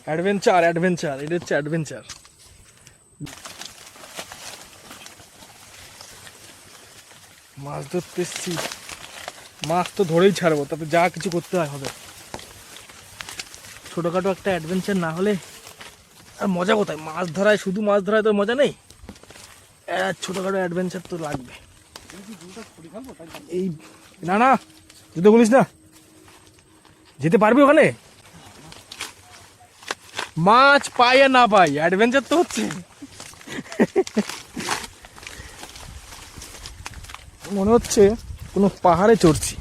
Adventure adventure, এটা হচ্ছে adventure. মাছ ধরতে এসছি, মাছ তো ধরেই ছাড়বো, তাতে যা কিছু করতে হয় হবে। ছোটখাটো একটা অ্যাডভেঞ্চার না হলে আর মজা কোথায়? মাছ ধরায়, শুধু মাছ ধরায় তো মজা নেই, ছোটখাটো অ্যাডভেঞ্চার তো লাগবে। এই না না, জুতো বলিস না, যেতে পারবি ওখানে? মাছ পাই আর না পাই, অ্যাডভেঞ্চার তো হচ্ছে। মনে হচ্ছে কোনো পাহাড়ে চড়ছি।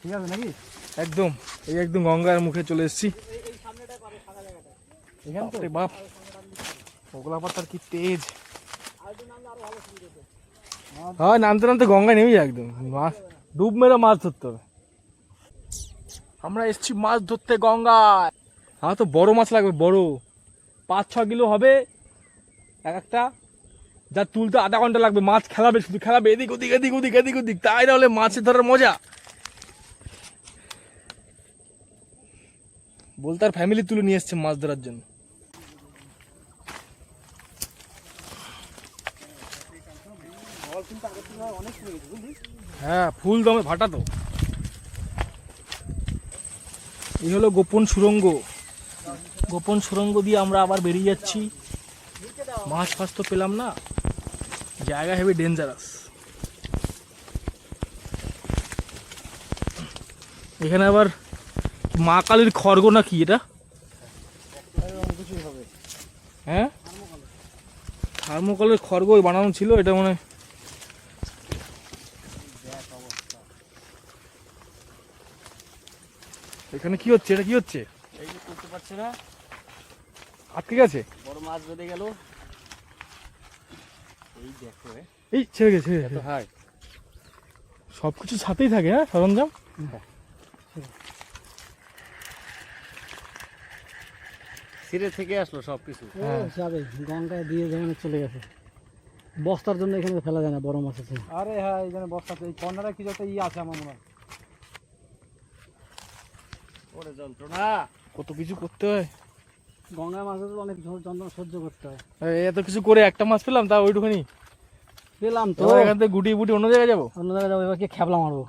ঠিক আছে নাকি? একদম, এই একদম গঙ্গার মুখে চলে এসেছি। এখানে বাপ, ওগলা পাতার কি তেজ! হ্যাঁ, নামতে নামতে গঙ্গায় নেমে যায় একদম। মাছ ডুব মেরে মাছ ধরতে হবে। আমরা এসছি মাছ ধরতে গঙ্গায়। হ্যাঁ, তো বড় মাছ লাগবে, বড় 5-6 কিলো হবে এক একটা। যা তুলতে আধা ঘন্টা লাগবে। মাছ খেলাবে, শুধু খেলাবে, এদিক ওদিক এদিক ওদিক এদিক ওদিক, তাই না হলে মাছের ধরার মজা। বলতে আর ফ্যামিলি তুলে নিয়ে এসছে মাছ ধরার জন্য। হ্যাঁ, ফুল দমে ভাটা তো। এই হলো গোপন সুড়ঙ্গ। গোপন সুড়ঙ্গ দিয়ে আমরা আবার বেরিয়ে যাচ্ছি। মাছ ফাছ তো পেলাম না, জায়গা হেবি ডেঞ্জারাস। এখানে আবার মা কালীর খড়গ না কি এটা? হ্যাঁ, থার্মোকলের খড়গ বানানো ছিল এটা মনে। এখানে কি হচ্ছে? এটা কি হচ্ছে? এই যে করতে পারছে না, আটকে গেছে। বড় মাছ বেঁধে গেল। এই দেখো, এই ছেড়ে গেছে। হাই সবকিছু সাথেই থাকে, হ্যাঁ, সরঞ্জাম। সিরে থেকে আসলো সবকিছু। যাবে গঙ্গায় দিয়ে যেখানে চলে গেছে। বস্তার জন্য এখানে ফেলা যায় না, বড় মাছ আছে। আরে হ্যাঁ, এইখানে বস্তাতে এই কর্নারে কিছু একটা আছে আমার মনে হয়। ওরে যন্ত্রণা, কত কিছু করতে হয় গঙ্গায় মাছ ধরতে অনেক যন্ত্রণা সহ্য করতে হয়। এত কিছু করে একটা মাছ পেলাম, তা ওইটুখানি পেলাম তো। এখান থেকে গুটি বুটি অন্য জায়গায় যাবো। অন্য জায়গায় যাবো, এবার কি খেপলা মারবো।